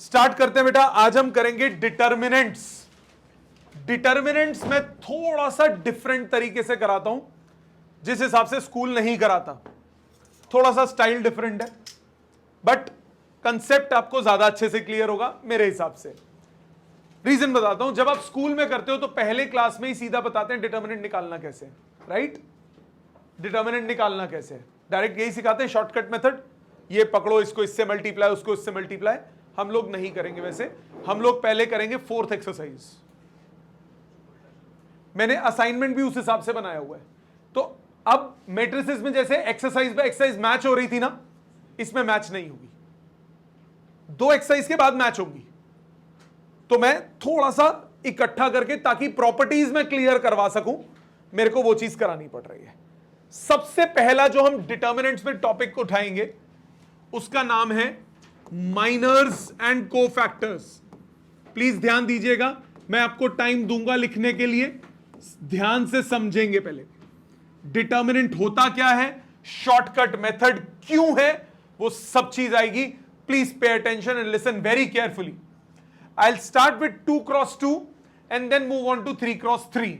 Start करते हैं बेटा। आज हम करेंगे डिटर्मिनेंट्स। डिटर्मिनेंट्स में थोड़ा सा डिफरेंट तरीके से कराता हूं, जिस हिसाब से स्कूल नहीं कराता। थोड़ा सा स्टाइल डिफरेंट है, बट कंसेप्ट आपको ज्यादा अच्छे से क्लियर होगा मेरे हिसाब से। रीजन बताता हूं। जब आप स्कूल में करते हो तो पहले क्लास में ही सीधा बताते हैं डिटर्मिनेंट निकालना कैसे, राइट? डिटर्मिनेंट निकालना कैसे, डायरेक्ट यही सिखाते हैं, शॉर्टकट मेथड। ये पकड़ो, इसको इससे मल्टीप्लाई, उसको इससे मल्टीप्लाई। हम लोग नहीं करेंगे वैसे। हम लोग पहले करेंगे फोर्थ एक्सरसाइज। मैंने असाइनमेंट भी उस हिसाब से बनाया हुआ है। तो अब मैट्रिसेस में जैसे एक्सरसाइज बाय एक्सरसाइज मैच हो रही थी ना, इसमें मैच नहीं होगी। दो एक्सरसाइज के बाद मैच होगी। तो मैं थोड़ा सा इकट्ठा करके, ताकि प्रॉपर्टीज में क्लियर करवा सकूं, मेरे को वो चीज करानी पड़ रही है। सबसे पहला जो हम डिटर्मिनेंट्स में टॉपिक को उठाएंगे उसका नाम है माइनर्स एंड कोफैक्टर्स। प्लीज ध्यान दीजिएगा, मैं आपको टाइम दूंगा लिखने के लिए, ध्यान से समझेंगे। पहले डिटर्मिनेंट होता क्या है, शॉर्टकट मेथड क्यों है, वो सब चीज आएगी। Please pay attention and listen very carefully. I will start with 2x2 and then move on to 3x3।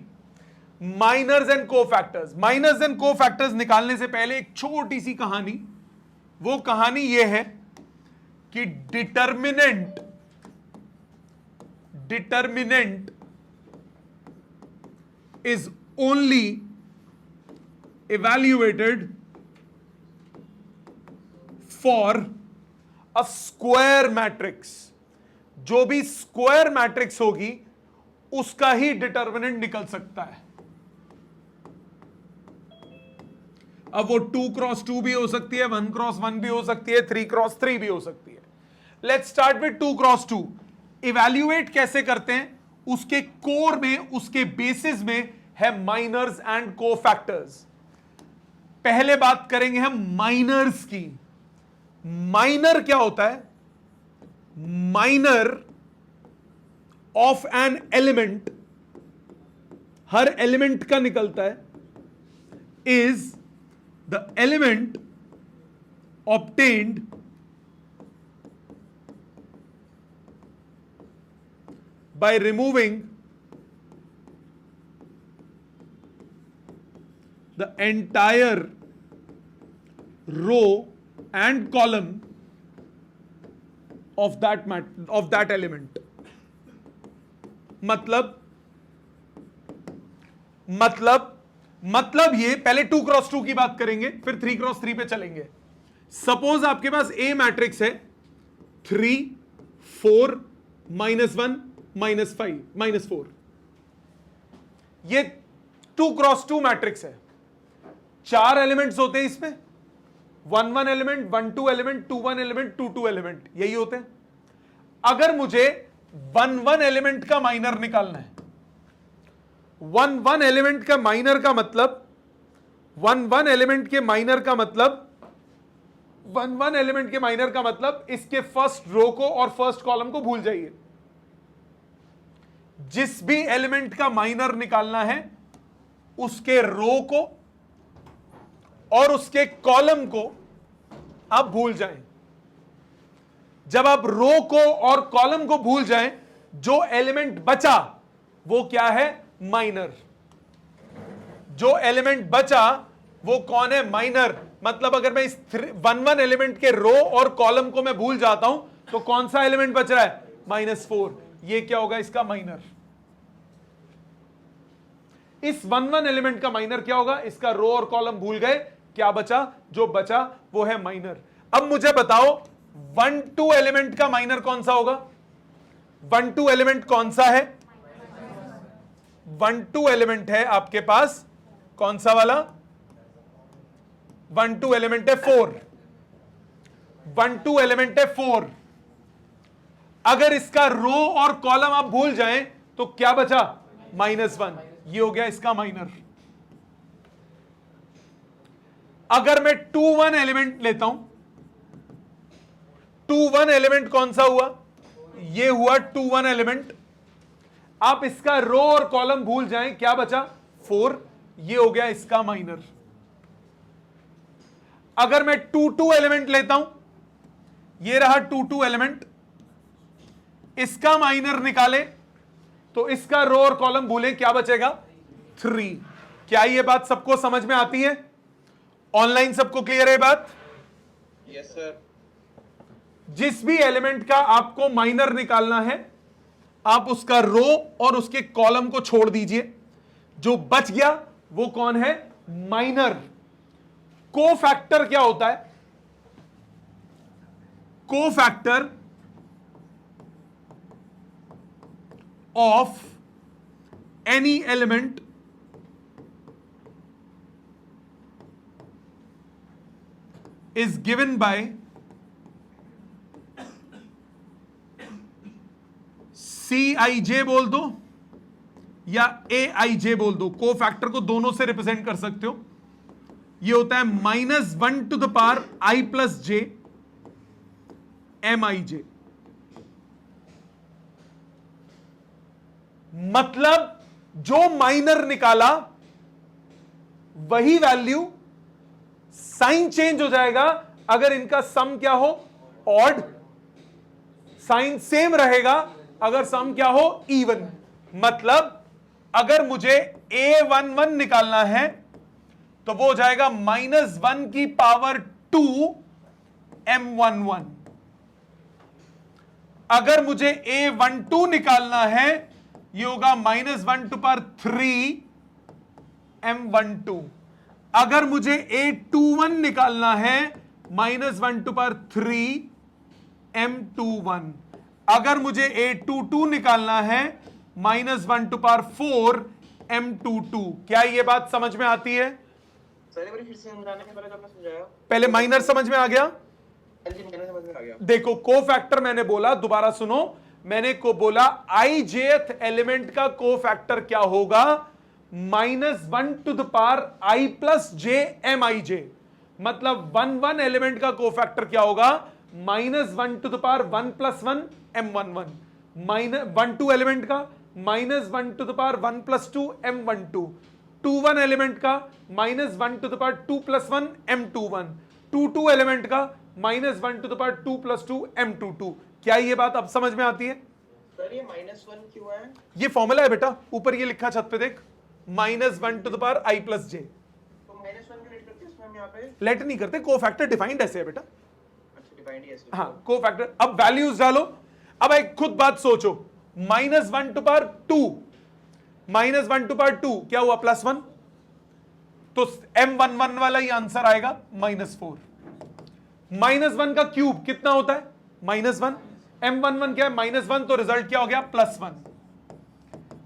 Minors and cofactors. Minors and cofactors निकालने से पहले एक छोटी सी कहानी। वो कहानी ये है कि determinant is only evaluated for a square matrix. जो भी स्क्वायर मैट्रिक्स होगी उसका ही डिटर्मिनेंट निकल सकता है। अब वो 2x2 भी हो सकती है, 1x1 भी हो सकती है, 3x3 भी हो सकती है। Let's start with 2x2। Evaluate कैसे करते हैं, उसके कोर में, उसके बेसिस में है माइनर्स एंड कोफैक्टर्स। पहले बात करेंगे हम माइनर्स की। माइनर क्या होता है? Minor of an element, her element का निकलता है, is the element obtained by removing the entire row and column of that element. मतलब ये, पहले 2x2 की बात करेंगे, फिर 3x3 पे चलेंगे। सपोज आपके पास ए मैट्रिक्स है 3, 4, -1, -5, -4। ये 2x2 मैट्रिक्स है। 4 एलिमेंट्स होते हैं इसमें, 1 1 एलिमेंट, 1 2 एलिमेंट, 2 1 एलिमेंट, 2 2 एलिमेंट, यही होते हैं। अगर मुझे 1 1 एलिमेंट का माइनर निकालना है, 1 1 एलिमेंट का माइनर का मतलब, 1 1 एलिमेंट के माइनर का मतलब, 1 1 एलिमेंट के माइनर का मतलब, इसके फर्स्ट रो को और फर्स्ट कॉलम को भूल जाइए। जिस भी एलिमेंट का माइनर निकालना है, उसके रो को और उसके कॉलम को आप भूल जाएं। जब आप रो को और कॉलम को भूल जाएं, जो एलिमेंट बचा वो क्या है? माइनर। जो एलिमेंट बचा वो कौन है? माइनर। मतलब अगर मैं इस 1 1 एलिमेंट के रो और कॉलम को मैं भूल जाता हूं, तो कौन सा एलिमेंट बच रहा है? -4। ये क्या होगा? इसका माइनर। इस 1 1 एलिमेंट का माइनर क्या होगा? इसका रो और कॉलम भूल गए, क्या बचा? जो बचा वो है माइनर। अब मुझे बताओ 1 2 एलिमेंट का माइनर कौन सा होगा? 1 2 एलिमेंट कौन सा है? 1 2 एलिमेंट है आपके पास, कौन सा वाला? 1 2 एलिमेंट है 4। 1 2 एलिमेंट है 4। अगर इसका रो और कॉलम आप भूल जाएं तो क्या बचा? -1। ये हो गया इसका माइनर। अगर मैं 2 1 एलिमेंट लेता हूं, 2 1 एलिमेंट कौन सा हुआ? ये हुआ 2 1 एलिमेंट। आप इसका रो और कॉलम भूल जाएं, क्या बचा? 4। ये हो गया इसका माइनर। अगर मैं 2 2 एलिमेंट लेता हूं, ये रहा 2 2 एलिमेंट, इसका माइनर निकाले तो इसका रो और कॉलम भूलें, क्या बचेगा 3। क्या ये बात सबको समझ में आती है? ऑनलाइन सबको क्लियर है बात? Yes sir. जिस भी एलिमेंट का आपको माइनर निकालना है, आप उसका रो और उसके कॉलम को छोड़ दीजिए, जो बच गया वो कौन है? माइनर। कोफैक्टर क्या होता है? Cofactor of any element is given by CIJ बोल दो या AIJ बोल दो, को फैक्टर को दोनों से रिप्रेजेंट कर सकते हो। ये होता है -1 to the power I plus J MIJ। मतलब जो माइनर निकाला वही वैल्यू, साइन चेंज हो जाएगा अगर इनका सम क्या हो? ऑड। साइन सेम रहेगा अगर सम क्या हो? इवन। मतलब अगर मुझे A11 निकालना है तो वो हो जाएगा -1 की पावर 2 M11। अगर मुझे A12 निकालना है, ये होगा -1 टू पावर 3 M12। अगर मुझे A21 निकालना है, -1 टू पावर 3 M21। अगर मुझे A22 निकालना है, -1 टू पावर 4 M22। क्या ये बात समझ में आती है? सर एक बार फिर से समझाने के पहले जो आपने समझाया, पहले माइनर समझ में आ गया? समझ में आ गया। देखो कोफैक्टर मैंने बोला, दोबारा सुनो, मैंने को बोला ijth एलिमेंट का कोफैक्टर क्या होगा? -1 to the power I plus J MIJ। मतलब 1 एलिमेंट का कोफैक्टर क्या होगा? -1 to the power 1 plus 1 M11। -1 element का -1 to the power 1 plus 2 M12। 2 element का -1 to the power 2 plus 1 M21। 2 element का -1 to the power 2 plus 2 M22। क्या ये बात अब समझ में आती है? सर ये -1 क्यों है? ये फॉर्मूला है बेटा, ऊपर ये लिखा छत पे देख, -1 to the power I plus J। तो -1 क्यों लेट करते हैं इसमें हम यहाँ पे? लेट नहीं करते, कोफैक्टर डिफाइंड ऐसे है बेटा। अच्छा डिफाइंड है ऐसे। हाँ कोफैक्टर। अब वैल्यूज डालो। अब एक खुद बात सोचो, -1 टू पावर 2, -1 टू पावर 2 क्या हुआ? +1। तो M11 वाला ही आंसर आएगा -4। -1 का क्यूब कितना होता है? -1। M11 क्या है? -1, तो रिजल्ट क्या हो गया? +1।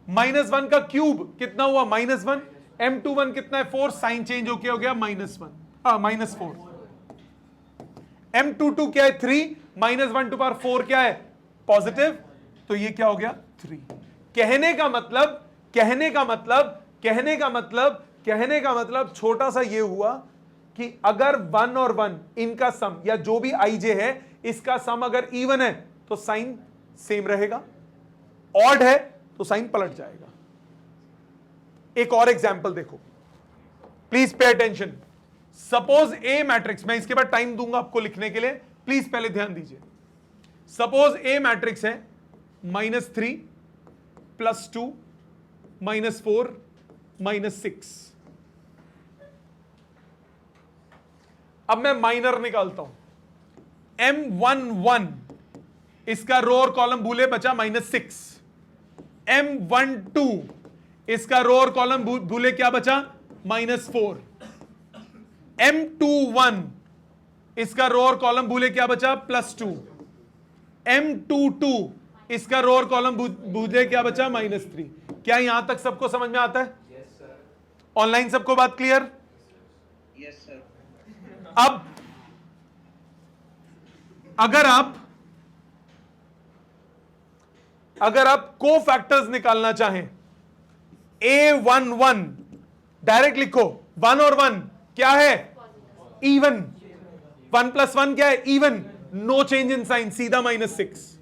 -1 का क्यूब कितना हुआ? -1। M21 कितना है? 4। साइन चेंज होके हो गया -4। M22 क्या है? 3। -1 टू पावर 4 क्या है? पॉजिटिव। तो ये क्या हो गया? 3। कहने का मतलब छोटा सा ये हुआ कि अगर 1 और 1 इनका सम या जो भी IJ है इसका सम अगर इवन है तो साइन सेम रहेगा, ऑड है तो साइन पलट जाएगा। एक और एग्जांपल देखो, please pay attention. Suppose A matrix, मैं इसके बाद टाइम दूंगा आपको लिखने के लिए, प्लीज पहले ध्यान दीजिए। सपोज ए मैट्रिक्स है -3 +2 -4 -6। अब मैं माइनर निकालता हूं। M11 इसका रो और कॉलम भूले, बचा -6। M12 इसका रो और कॉलम भूले, क्या बचा? -4। M21 इसका रो और कॉलम भूले, क्या बचा? +2। M22 इसका रो और कॉलम भूले, क्या बचा? -3। क्या यहां तक सबको समझ में आता है? Yes sir. ऑनलाइन सबको बात क्लियर? Yes sir. अब अगर आप को फैक्टर्स निकालना चाहें, A11 डायरेक्ट लिखो, 1 और 1 क्या है? इवन। 1 + 1 क्या है? Even. No change in sign, सीधा -6।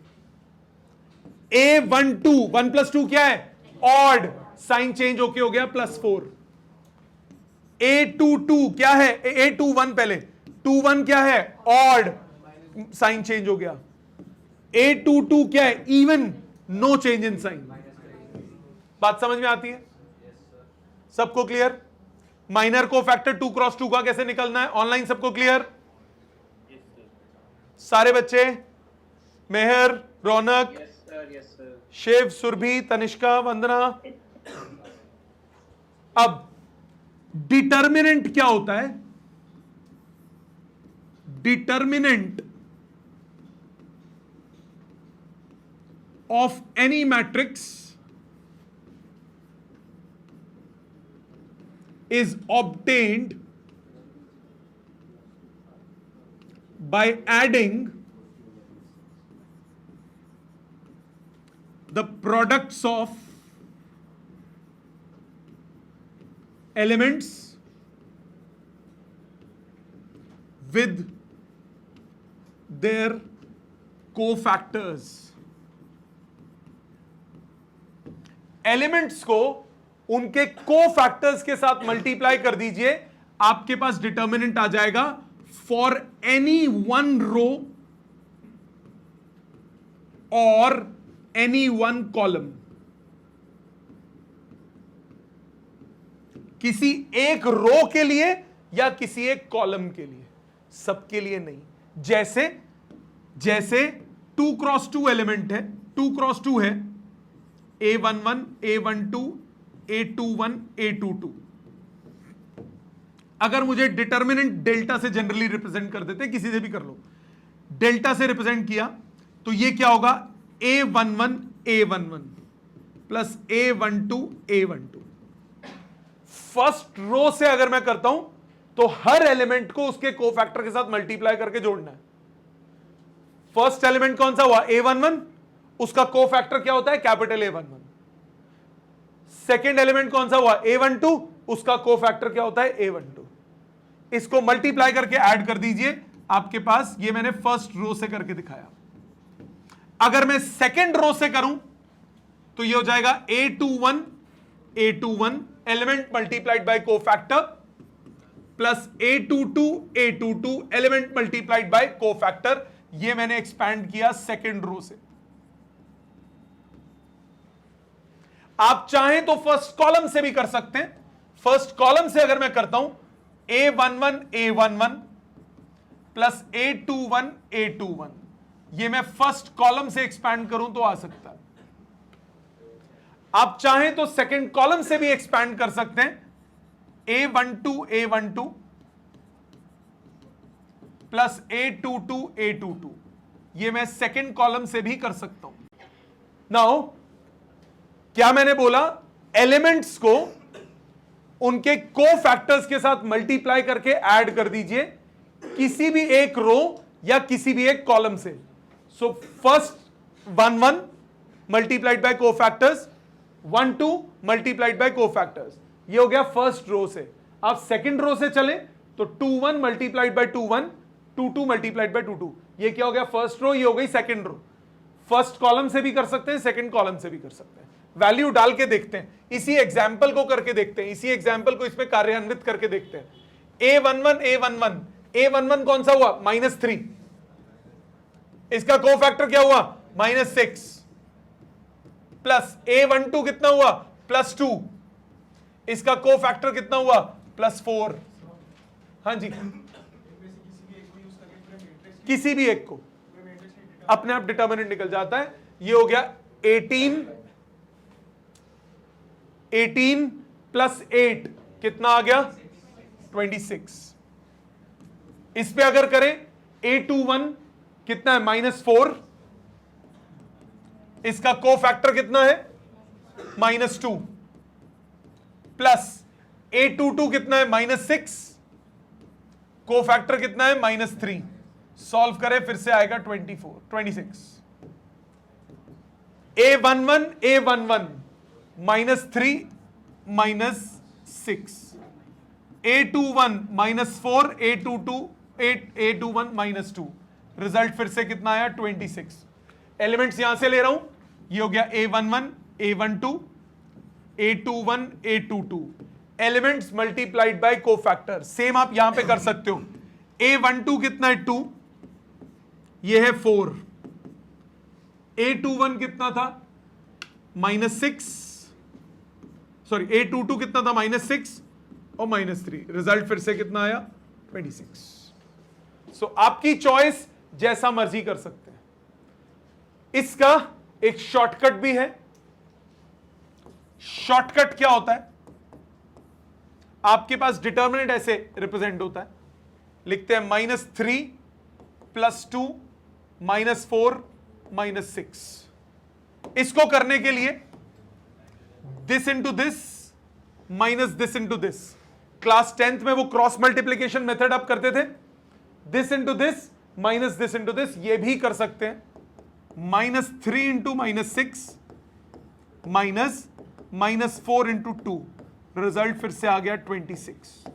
A12 1 + 2 क्या है? ऑड। साइन चेंज होके हो गया +4। A22 क्या है? A21 पहले 21 क्या है? ऑड। साइन चेंज हो गया। A22 क्या है? Even, no change in sign. बात समझ में आती है? सबको clear? Minor cofactor 2 cross 2 का कैसे निकलना है? ऑनलाइन सबको क्लियर? सारे बच्चे? मेहर, रौनक, yes sir शिव, सुरभि, तनिष्का, वंदना। अब डिटर्मिनेंट क्या होता है? Determinant of any matrix is obtained by adding the products of elements with their cofactors. Elements को उनके कोफैक्टर्स के साथ मल्टीप्लाई कर दीजिए, आपके पास डिटर्मिनेंट आ जाएगा फॉर एनी वन रो और एनी वन कॉलम। किसी एक रो के लिए या किसी एक कॉलम के लिए, सबके लिए नहीं। जैसे 2 क्रॉस 2 एलिमेंट है, 2 क्रॉस 2 है, A11, A12, A21, A22। अगर मुझे डिटर्मिनेंट डेल्टा से जनरली रिप्रेजेंट कर देते, किसी से भी कर लो, डेल्टा से रिप्रेजेंट किया तो ये क्या होगा? A11, A11 plus A12, A12। First row से अगर मैं करता हूं तो हर एलिमेंट को उसके कोफैक्टर के साथ मल्टीप्लाई करके जोड़ना है। फर्स्ट एलिमेंट कौन सा हुआ? A11, उसका कोफैक्टर क्या होता है? Capital A11। सेकेंड एलिमेंट कौन सा हुआ? A12, उसका कोफैक्टर क्या होता है? A12। इसको मल्टीप्लाई करके ऐड कर दीजिए, आपके पास, ये मैंने फर्स्ट रो से करके दिखाया। अगर मैं सेकेंड रो से करूं तो ये हो जाएगा A21, A21 element multiplied bye cofactor plus A22, A22 element multiplied bye cofactor. ये मैंने एक्सपैंड किया सेकेंड रो से। आप चाहें तो फर्स्ट कॉलम से भी कर सकते हैं। फर्स्ट कॉलम से अगर मैं करता हूं A11, A11 plus A21, A21, ये मैं फर्स्ट कॉलम से एक्सपैंड करूं तो आ सकता है। आप चाहें तो सेकंड कॉलम से भी एक्सपैंड कर सकते हैं, A12, A12 plus A22, A22, ये मैं सेकंड कॉलम से भी कर सकता हूं। नाउ क्या मैंने बोला? एलिमेंट्स को उनके कोफैक्टर्स के साथ मल्टीप्लाई करके ऐड कर दीजिए, किसी भी एक रो या किसी भी एक कॉलम से। So first 1 multiplied by cofactors, 1 2 multiplied by cofactors. ये हो गया फर्स्ट रो से। आप सेकंड रो से चले तो 2 1 मल्टीप्लाइड बाय 2 1, 2 2 मल्टीप्लाइड बाय 2 2। ये क्या हो गया? First row. ये हो गई सेकंड रो। फर्स्ट कॉलम से भी कर सकते हैं, सेकंड कॉलम से भी कर सकते हैं। वैल्यू डाल के देखते हैं, इसी एग्जाम्पल को करके देखते हैं, इसी एग्जाम्पल को इसमें कार्यान्वित करके देखते हैं। A11, A11, A11 कौन सा हुआ? -3। इसका कोफैक्टर क्या हुआ? -6 प्लस A12 कितना हुआ? +2। इसका कोफैक्टर कितना हुआ? +4। हाँ जी, किसी भी एक को अपने आप डिटर्मिनेंट निकल जाता है। ये हो गया 18 प्लस 8 कितना आ गया? 26। इस पे अगर करें A21 कितना है? -4। इसका कोफैक्टर कितना है? -2 प्लस A22 कितना है? -6। कोफैक्टर कितना है? -3। सॉल्व करें फिर से आएगा 26। A11 A11 -3 -6, A21 -4, A21 -2। Result फिर से कितना आया? 26। एलिमेंट्स यहां से ले रहा हूं, ये हो गया A11 A12, A21 A22 elements multiplied by cofactor. Same आप यहां पे कर सकते हो। A12 कितना है? 2, ये है 4, A21 कितना था? -6, सॉरी A22 कितना था? -6 और -3, रिजल्ट फिर से कितना आया? 26। सो आपकी चॉइस, जैसा मर्जी कर सकते हैं। इसका एक शॉर्टकट भी है। शॉर्टकट क्या होता है? आपके पास डिटर्मिनेंट ऐसे रिप्रेजेंट होता है, लिखते हैं -3 + 2 -4 -6। इसको करने के लिए this into this minus this into this, class 10th में वो क्रॉस मल्टीप्लीकेशन मेथड आप करते थे, this into this minus this into this, ये भी कर सकते हैं। -3 इंटू -6 माइनस -4 इंटू 2, रिजल्ट फिर से आ गया 26।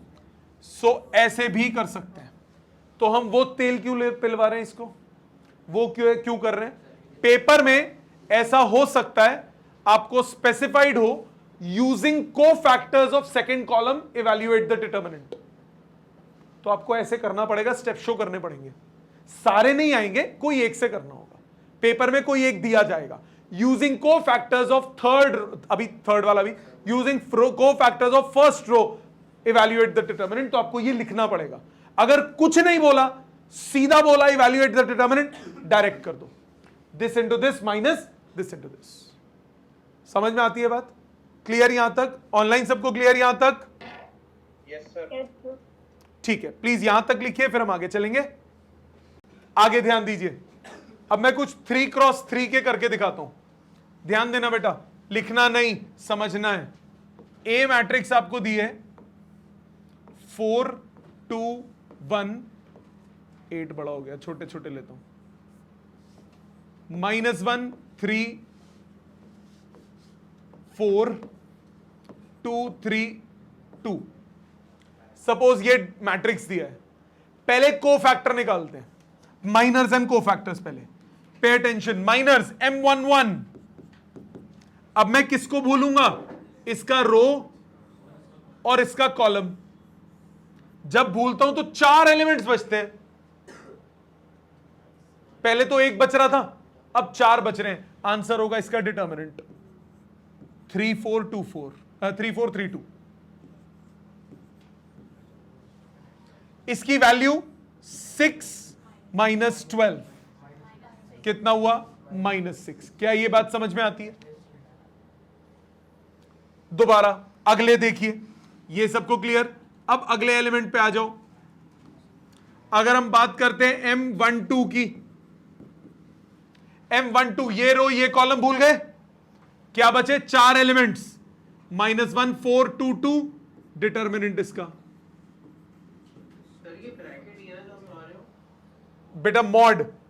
सो ऐसे भी कर सकते हैं। तो हम वो तेल क्यों पिलवा रहे हैं इसको? वो क्यों कर रहे हैं? पेपर में ऐसा हो सकता है आपको स्पेसिफाइड हो using cofactors of second column evaluate the determinant, तो आपको ऐसे करना पड़ेगा, स्टेप शो करने पड़ेंगे। सारे नहीं आएंगे, कोई एक से करना होगा। पेपर में कोई एक दिया जाएगा, यूजिंग कोफैक्टर्स ऑफ थर्ड, अभी थर्ड वाला भी, using cofactors of first row evaluate the determinant, तो आपको ये लिखना पड़ेगा। अगर कुछ नहीं बोला, सीधा बोला इवैल्यूएट द डिटर्मिनेंट, डायरेक्ट कर दो, this into this minus this into this. समझ में आती है बात? क्लियर यहां तक? ऑनलाइन सबको क्लियर यहां तक? Yes sir. ठीक है, प्लीज यहां तक लिखिए, फिर हम आगे चलेंगे। आगे ध्यान दीजिए। अब मैं कुछ 3 क्रॉस 3 के करके दिखाता हूं, ध्यान देना बेटा, लिखना नहीं, समझना है। ए मैट्रिक्स आपको दी है 4 2 1, 8 बड़ा हो गया, छोटे छोटे लेता हूं, -1 3 4 2 3 2। सपोज ये मैट्रिक्स दिया है, पहले कोफैक्टर निकालते हैं, माइनर्स एंड कोफैक्टर्स पहले। Pay attention, miners M11। अब मैं किसको भूलूंगा? इसका रो और इसका कॉलम। जब भूलता हूं तो 4 एलिमेंट्स बचते हैं। पहले तो एक बच रहा था, अब 4 बच रहे हैं। आंसर होगा इसका डिटर्मिनेंट 3 4 2 4, 3 4 3 2। इसकी वैल्यू 6 - 12 कितना हुआ? -6। क्या ये बात समझ में आती है? दोबारा अगले देखिए, ये सबको क्लियर। अब अगले एलिमेंट पे आ जाओ। अगर हम बात करते हैं M12 की, M12 ये रो ये कॉलम भूल गए, क्या बचे? 4 एलिमेंट्स, -1 4 2 2, डिटर्मिनेंट इसका सर ये ब्रैकेट ये ना जो आप बना रहे हो, बेटा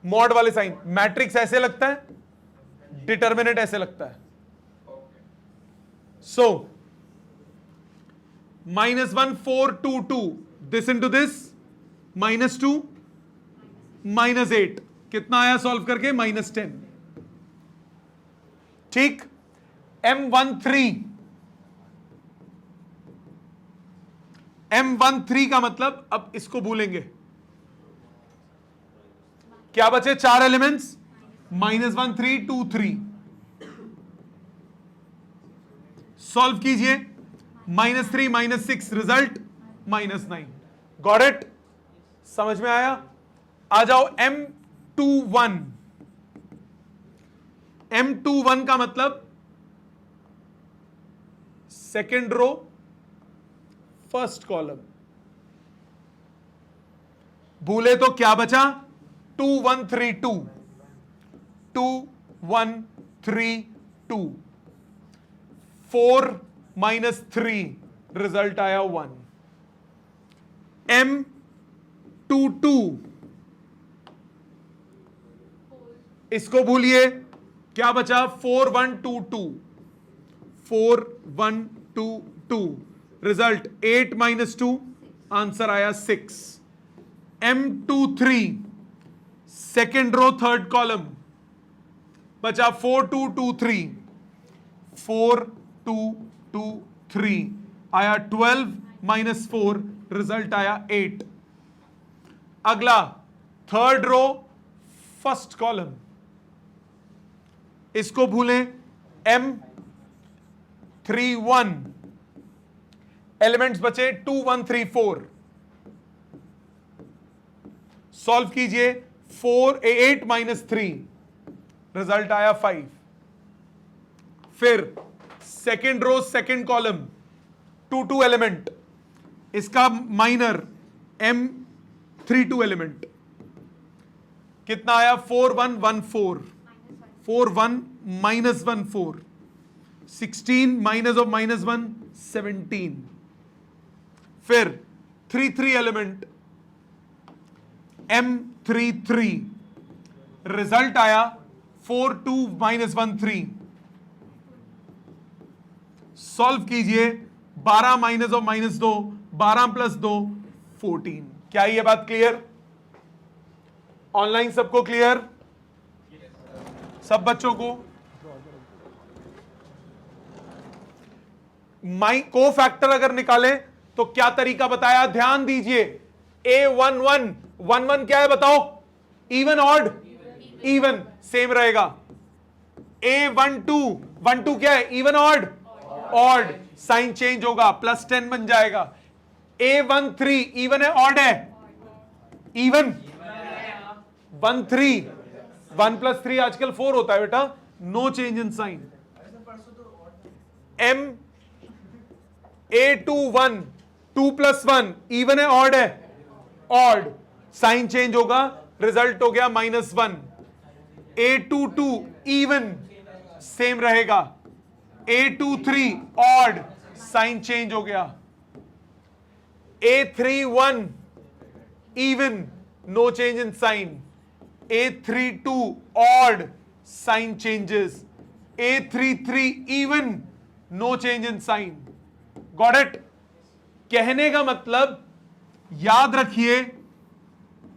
मॉड वाले साइन। मैट्रिक्स ऐसे लगता है, डिटर्मिनेंट ऐसे लगता है। सो -1 4 2 2, दिस इंटू दिस, -2 -8, कितना आया सॉल्व करके? -10। ठीक। M13 का मतलब, अब इसको भूलेंगे, क्या बचे? 4 एलिमेंट्स, -1 3 2 3। सॉल्व कीजिए, -3 -6, रिजल्ट -9। Got it? समझ में आया? आ जाओ M21। M21 का मतलब सेकेंड रो फर्स्ट कॉलम। भूले तो क्या बचा? 2 1 3 2, 2 1 3 2, 4 -3, रिजल्ट आया 1। M22, इसको भूलिए, क्या बचा? 4 1 2 2, 4 1 2 2, रिजल्ट 8 -2, आंसर आया 6। M23 second row third column, बचा 4 2 2 3, 4 2 2 3, आया 12 -4, रिजल्ट आया 8। अगला थर्ड रो फर्स्ट कॉलम, इसको भूलें, M31 एलिमेंट्स बचे 2 1 3 4, सॉल्व कीजिए 8 - 3, रिजल्ट आया 5। फिर second row second column 2 2 element, इसका माइनर M32 एलिमेंट कितना आया 4 1 1 4, 4 1 -1 4, 16 माइनस ऑफ -1 17। फिर 3 3 एलिमेंट M33, रिजल्ट आया 4 2 -1 3। सॉल्व कीजिए 12 माइनस ऑफ -2, 12 + 2 14। क्या ये बात क्लियर? ऑनलाइन सबको क्लियर? सब बच्चों को? को फैक्टर अगर निकालें तो क्या तरीका बताया, ध्यान दीजिए। A11 11 क्या है बताओ? Even odd? इवन, सेम रहेगा। A12 12 क्या है? Even odd? Odd, sign change होगा, +10 बन जाएगा। A13 इवन है ऑड है? इवन 13, 1 + 3 आजकल 4 होता है बेटा, no change in sign. A21 2 + 1 even है ऑड है? ऑड, साइन चेंज होगा, रिजल्ट हो गया -1। A22 इवन, सेम रहेगा। A23 ऑड, साइन चेंज हो गया। A31 even, no change in sign. A32 odd, sign changes. A33 even, no change in sign. Got it? कहने का मतलब याद रखिए,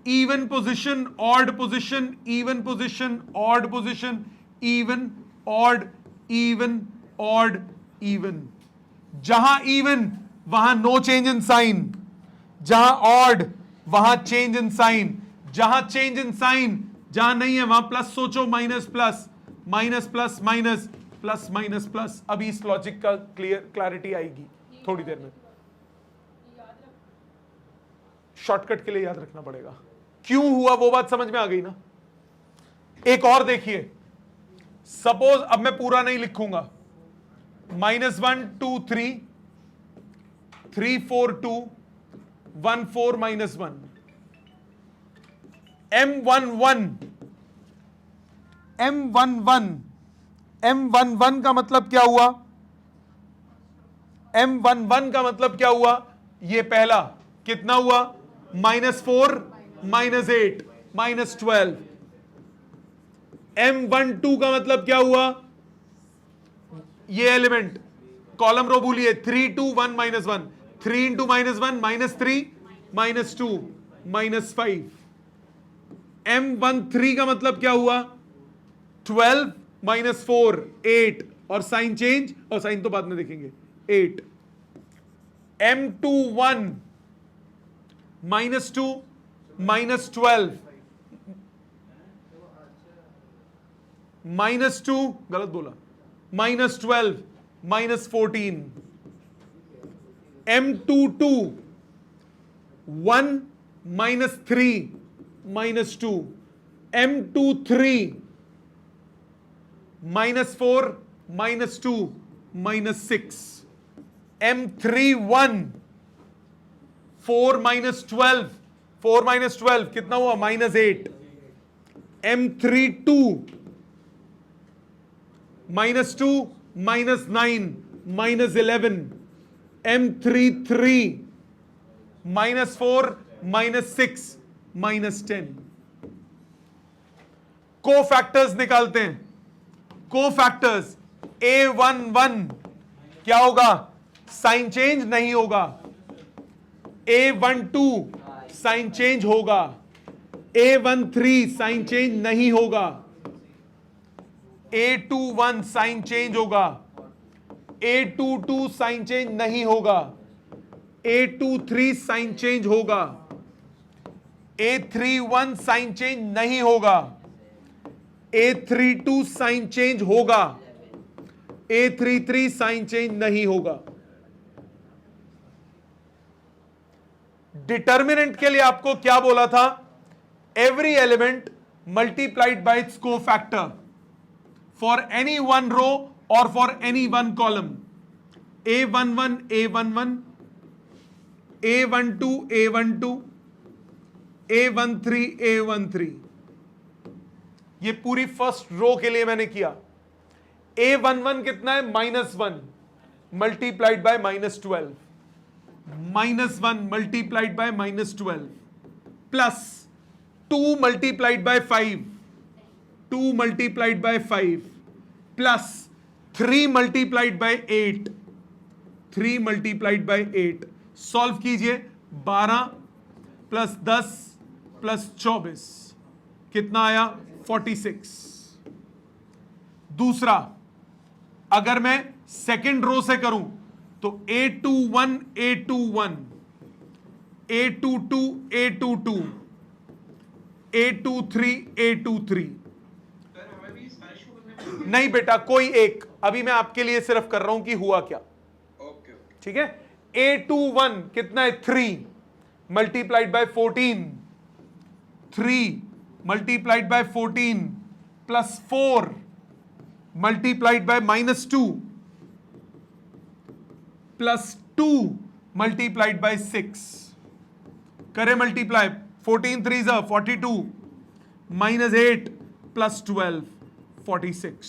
even position, odd position, even position, odd position, even odd, even odd, even. जहां even वहां no change in sign, जहां odd वहां change in sign, जहां चेंज इन साइन जहां नहीं है वहां प्लस सोचो, minus plus, minus plus minus, plus minus plus. अभी इस लॉजिक का क्लैरिटी आएगी थोड़ी देर में। शॉर्टकट के लिए याद रखना पड़ेगा क्यों हुआ, वो बात समझ में आ गई ना। एक और देखिए, सपोज अब मैं पूरा नहीं लिखूंगा, -1 2 3 3 4 2 1 4 -1। M11 का मतलब क्या हुआ? M11 का मतलब क्या हुआ? ये पहला कितना हुआ? -4 -8 -12। M12 का मतलब क्या हुआ? ये एलिमेंट, कॉलम रो भूलिए, 3 2 1 -1, 3 × -1 -3 -2 -5। M13 का मतलब क्या हुआ? 12 -4 8, और साइन चेंज, और साइन तो बाद में देखेंगे, 8। M21 -2 -12 -2, गलत बोला, -12 -14। M22 1 -3 -2। M23 -4 -2 -6। M31 4 -12, 4 -12 कितना हुआ? -8। M32 -2 -9 -11। M33 -4 -6 -10। को-फैक्टर्स निकालते हैं। को-फैक्टर्स A11 क्या होगा? साइन चेंज नहीं होगा। A12 साइन चेंज होगा। A13 साइन चेंज नहीं होगा। A21 साइन चेंज होगा। A22 साइन चेंज नहीं होगा। A23 साइन चेंज होगा। A31 साइन चेंज नहीं होगा। A32 साइन चेंज होगा, A33 साइन चेंज नहीं होगा। डिटर्मिनेंट के लिए आपको क्या बोला था? Every element multiplied by its cofactor for any one row और for any one column. A11 A11, A12 A12, A13 A13। ये पूरी फर्स्ट रो के लिए मैंने किया। A11 कितना है? -1 multiplied by -12, -1 multiplied by -12 plus 2 multiplied by 5, 2 multiplied by 5 plus 3 multiplied by 8, 3 multiplied by 8। Solve कीजिए। 12 प्लस 10 प्लस 24 कितना आया? 46। दूसरा, अगर मैं सेकेंड रो से करूं तो A21 A21, A22 A22, A23 A23। Sir हमें भी सारे शो करने में नहीं बेटा, कोई एक। अभी मैं आपके लिए सिर्फ कर रहा हूं कि हुआ क्या। ओके ओके ठीक है। A21 कितना है? 3 multiplied by 14, 3 multiplied by 14 plus 4 multiplied by -2 plus 2 multiplied by 6। करे मल्टीप्लाई। 14 3 जा 42 -8 प्लस 12 46।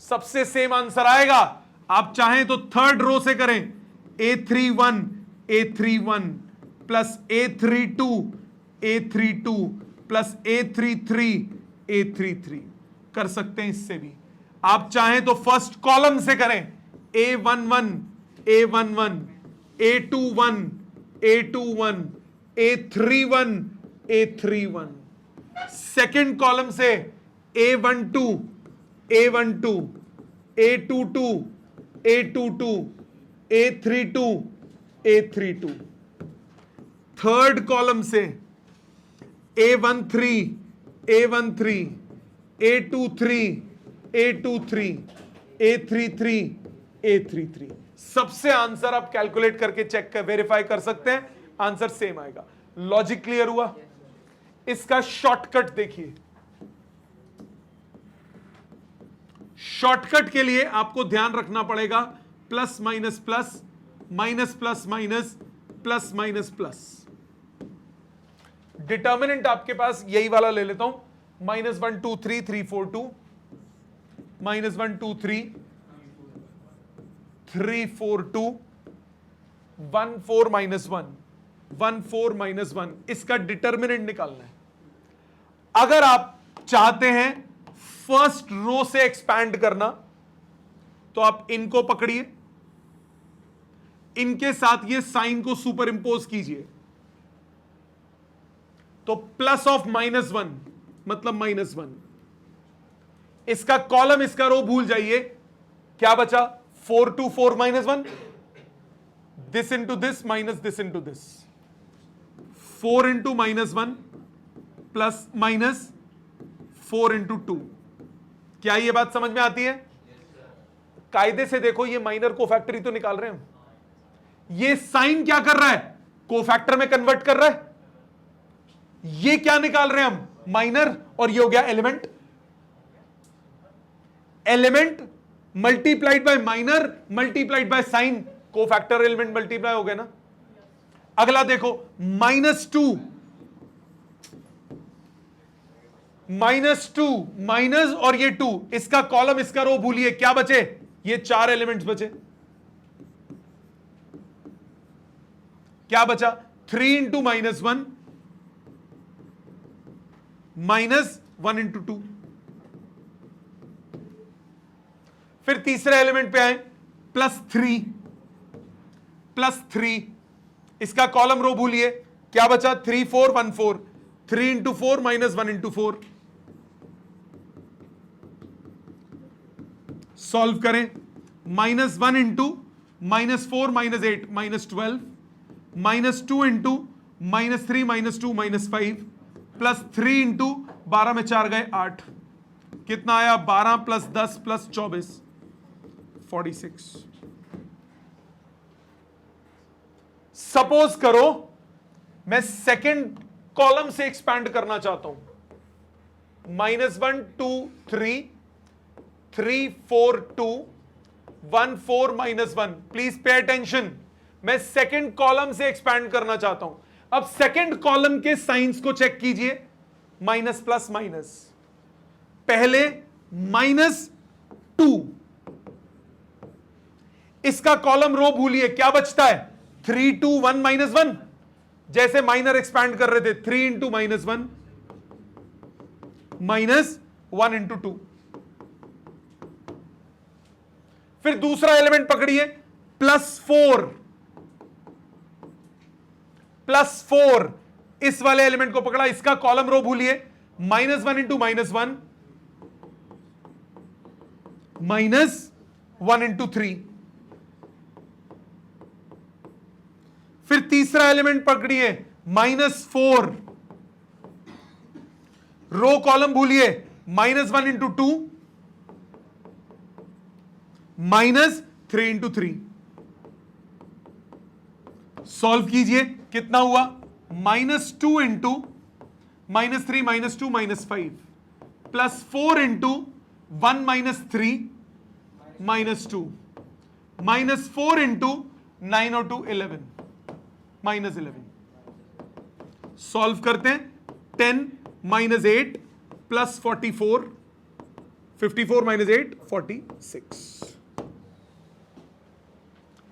सबसे सेम आंसर आएगा। आप चाहें तो थर्ड रो से करें। A31 A31 plus A32 A32 plus A33 A33 कर सकते हैं। इससे भी आप चाहें तो फर्स्ट कॉलम से करें। A11 A11, A21 A21, A31 A31। Second column से A12 A12, A22 A22, A32 A32। Third column से A13 A13, A23 A23, A33 A33। सबसे आंसर आप कैलकुलेट करके चेक कर वेरीफाई कर सकते हैं, आंसर सेम आएगा। लॉजिक क्लियर हुआ? इसका शॉर्टकट देखिए। शॉर्टकट के लिए आपको ध्यान रखना पड़ेगा plus minus plus, minus plus minus, plus minus plus. Determinant आपके पास यही वाला ले लेता हूं। -1 2 3 3 4 2, -1 2 3 3 4 2, 1 4 -1, 1 4 -1। इसका डिटर्मिनेंट निकालना है। अगर आप चाहते हैं फर्स्ट रो से एक्सपैंड करना तो आप इनको पकड़िए, इनके साथ ये साइन को सुपर इंपोज कीजिए। तो प्लस ऑफ -1 मतलब -1। इसका कॉलम इसका रो भूल जाइए। क्या बचा? 4 2 4 -1, this into this minus this into this. 4 into -1 plus minus 4 into 2। क्या ये बात समझ में आती है? कायदे से देखो, ये माइनर कोफैक्टर तो निकाल रहे हैं हम। ये साइन क्या कर रहा है? कोफैक्टर में कन्वर्ट कर रहा है। ये क्या निकाल रहे हैं हम? माइनर। और ये हो गया element. Element multiplied bye minor multiplied by sine, cofactor element multiply हो गया ना। अगला देखो, -2 -2 माइनस और ये 2, इसका कॉलम इसका रो भूलिए। क्या बचे? ये 4 एलिमेंट्स बचे। क्या बचा? 3 इंटू -1 -1 इंटू 2। फिर तीसरे एलिमेंट पे आए, +3 +3, इसका कॉलम रो भूलिए। क्या बचा? 3 4 1 4, 3 इंटू 4 -1 इंटू 4। सॉल्व करें। -1 इंटू -4 -8 -12, -2 इंटू -3 -2 -5 प्लस 3 इंटू 12 में 4 गए 8, कितना आया 12 प्लस 10 प्लस 24 46। सपोज करो मैं सेकंड कॉलम से एक्सपैंड करना चाहता हूं, -1 2 3 3 4 2 1 4 -1। प्लीज पे अटेंशन, मैं सेकंड कॉलम से एक्सपैंड करना चाहता हूं। अब सेकंड कॉलम के साइंस को चेक कीजिए, माइनस प्लस माइनस। पहले -2, इसका कॉलम रो भूलिए, क्या बचता है 3 2 1 -1। जैसे माइनर एक्सपैंड कर रहे थे 3 इंटू -1 -1 इंटू 2। फिर दूसरा एलिमेंट पकड़िए +4, +4 इस वाले एलिमेंट को पकड़ा, इसका कॉलम रो भूलिए, -1 इंटू -1 -1 इंटू 3। फिर तीसरा एलिमेंट पकड़िए -4, रो कॉलम भूलिए, -1 इंटू 2 -3 इंटू 3। सॉल्व कीजिए, कितना हुआ -2 इंटू -3 -2 -5 +4 इंटू 1 -3 -2 -4 इंटू 9 और 2 11 -11। सॉल्व करते हैं, 10 -8 प्लस 44 54 -8 46।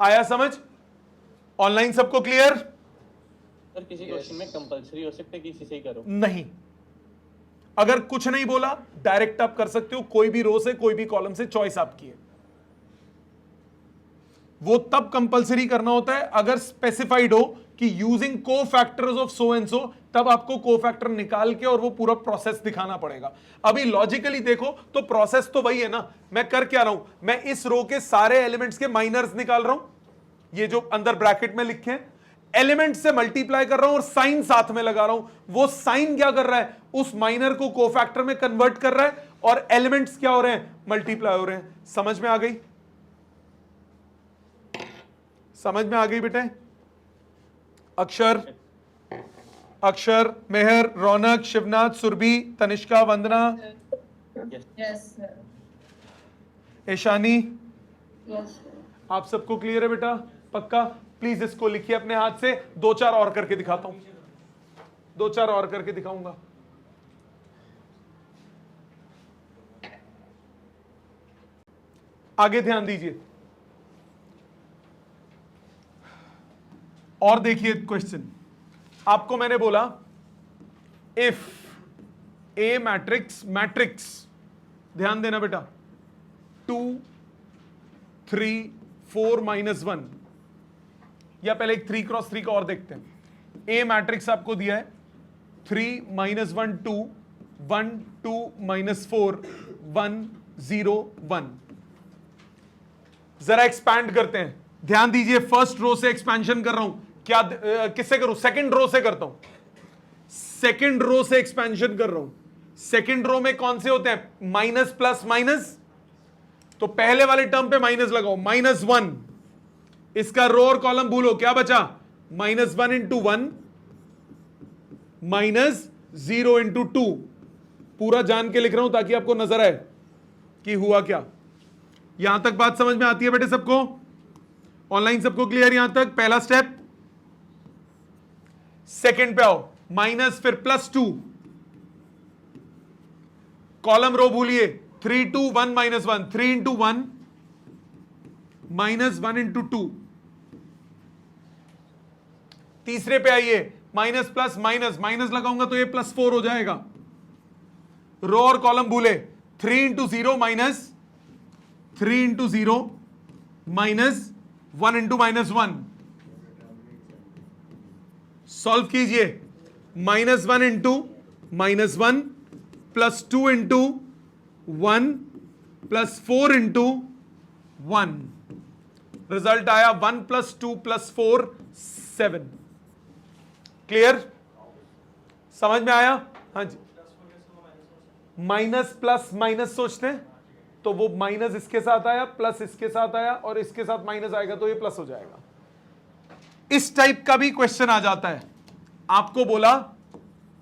आया समझ? ऑनलाइन सबको क्लियर? सर किसी क्वेश्चन में कंपलसरी हो सकता है कि इसी से ही करो? नहीं, अगर कुछ नहीं बोला डायरेक्ट आप कर सकते हो, कोई भी रो से कोई भी कॉलम से, चॉइस आपकी है। वो तब कंपलसरी करना होता है अगर स्पेसिफाइड हो कि यूजिंग को factors of so and so, तब आपको को फैक्टर निकाल के और वो पूरा प्रोसेस दिखाना पड़ेगा। अभी लॉजिकली देखो तो प्रोसेस तो वही है ना। मैं कर क्या रहा हूं, मैं इस रो के सारे एलिमेंट्स के माइनर्स निकाल रहा हूं, ये जो अंदर ब्रैकेट में लिखे हैं, एलिमेंट से मल्टीप्लाई कर रहा हूं और साइन साथ में लगा रहा हूं। वो साइन क्या कर रहा है, उस माइनर को कोफैक्टर में कन्वर्ट कर रहा है और एलिमेंट्स क्या हो रहे हैं, मल्टीप्लाई हो रहे हैं। समझ में आ गई? समझ में आ गई बेटे? Akshar, Akshar, Mehar, Raunak, Shivnath, Surabhi, Tanishka, Vandana, yes sir, Ishani, yes sir. आप सबको क्लियर है बेटा? पक्का? प्लीज इसको लिखिए अपने हाथ से, 2-4 और करके दिखाता हूं, 2-4 और करके दिखाऊंगा। आगे ध्यान दीजिए और देखिए क्वेश्चन। आपको मैंने बोला इफ ए मैट्रिक्स, ध्यान देना बेटा, 2 3 4 -1, या पहले एक 3x3 का और देखते हैं। ए मैट्रिक्स आपको दिया है 3 -1 2 1 2 -4 1 0 1। जरा एक्सपैंड करते हैं, ध्यान दीजिए। फर्स्ट रो से एक्सपेंशन कर रहा हूं, क्या किससे करूं? सेकंड रो से करता हूं, सेकंड रो से एक्सपेंशन कर रहा हूं। सेकंड रो में कौन से होते हैं, माइनस प्लस माइनस, तो पहले वाले टर्म पे माइनस लगाओ, -1। इसका रो और कॉलम भूलो, क्या बचा, -1 इंटू 1 -0 इंटू 2। पूरा जान के लिख रहा हूं ताकि आपको नजर आए कि हुआ क्या। यहां तक बात समझ में आती है बेटे सबको? ऑनलाइन सबको क्लियर यहां तक? पहला स्टेप। सेकंड पे आओ, माइनस फिर +2, कॉलम रो भूलिए, 3 2 1 -1 3 इंटू 1 -1 इंटू 2। तीसरे पे आइए, माइनस प्लस माइनस, माइनस लगाऊंगा तो ये +4 हो जाएगा। रो और कॉलम भूले, 3 into 0 minus 3 into 0 -1 into -1। Solve कीजिए, -1 इंटू -1 +2 इंटू 1 +4 इंटू 1। रिजल्ट आया 1 + 2 + 4 7। क्लियर? समझ में आया? हाँ जी, माइनस प्लस माइनस सोचते हैं, तो वो माइनस इसके साथ आया, प्लस इसके साथ आया, और इसके साथ माइनस आएगा तो ये प्लस हो जाएगा। इस टाइप का भी क्वेश्चन आ जाता है। आपको बोला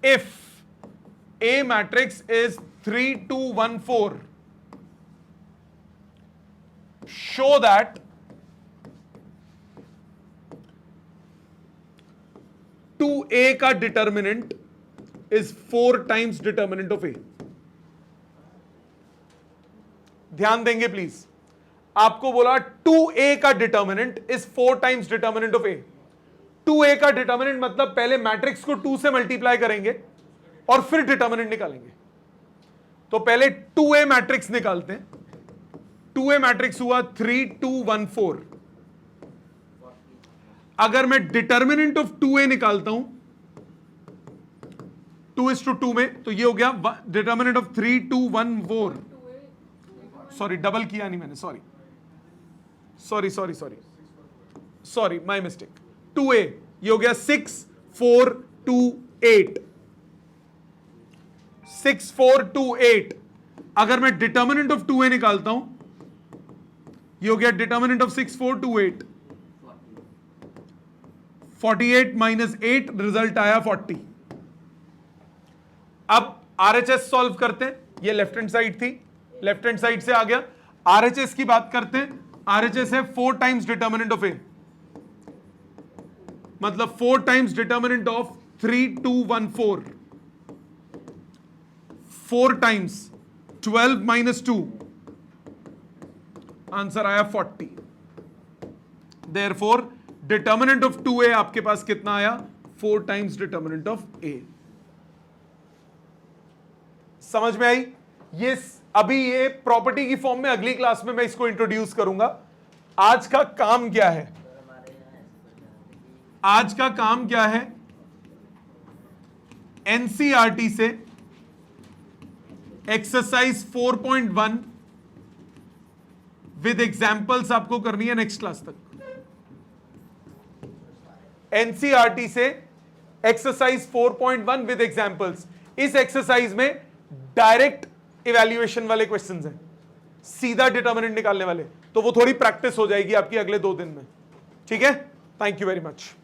if a matrix is 3 2 1 4, show that 2a का determinant is 4 times determinant of A. ध्यान देंगे प्लीज, आपको बोला 2a का determinant is 4 times determinant of A. 2a का डिटर्मिनेंट मतलब पहले मैट्रिक्स को 2 से मल्टीप्लाई करेंगे और फिर डिटर्मिनेंट निकालेंगे। तो पहले 2a मैट्रिक्स निकालते हैं। 2a मैट्रिक्स हुआ 3 2 1 4। अगर मैं डिटर्मिनेंट ऑफ 2a निकालता हूं 2:2 में, तो ये हो गया डिटर्मिनेंट ऑफ 3 2 1 4। सॉरी, डबल किया नहीं मैंने, सॉरी माय मिस्टेक। 2a ये हो गया 6 4 2 8। 6 4 2 8। अगर मैं डिटर्मिनेंट ऑफ 2a निकालता हूं, ये हो गया डिटर्मिनेंट ऑफ 6 4 2 8, 48 माइनस 8, रिजल्ट आया 40। अब आरएचएस सॉल्व करते हैं। ये लेफ्ट हैंड साइड थी, लेफ्ट हैंड साइड से आ गया। आरएचएस की बात करते हैं। आरएचएस है 4 टाइम्स डिटर्मिनेंट ऑफ ए, मतलब 4 times determinant of 3 2 1 4। 4 times 12 minus 2, answer आया 40। देयरफॉर डिटर्मिनेंट ऑफ 2a आपके पास कितना आया? 4 टाइम्स डिटर्मिनेंट ऑफ a। समझ में आई? ये अभी ये प्रॉपर्टी की फॉर्म में अगली क्लास में मैं इसको इंट्रोड्यूस करूंगा। आज का काम क्या है? आज का काम क्या है? एनसीईआरटी से एक्सरसाइज 4.1 विद एग्जाम्पल्स आपको करनी है नेक्स्ट क्लास तक। एनसीईआरटी से एक्सरसाइज 4.1 विद एग्जाम्पल्स। इस एक्सरसाइज में डायरेक्ट इवैल्यूएशन वाले क्वेश्चंस हैं, सीधा डिटर्मिनेंट निकालने वाले, तो वो थोड़ी प्रैक्टिस हो जाएगी आपकी अगले 2 दिन में। ठीक है, थैंक यू वेरी मच।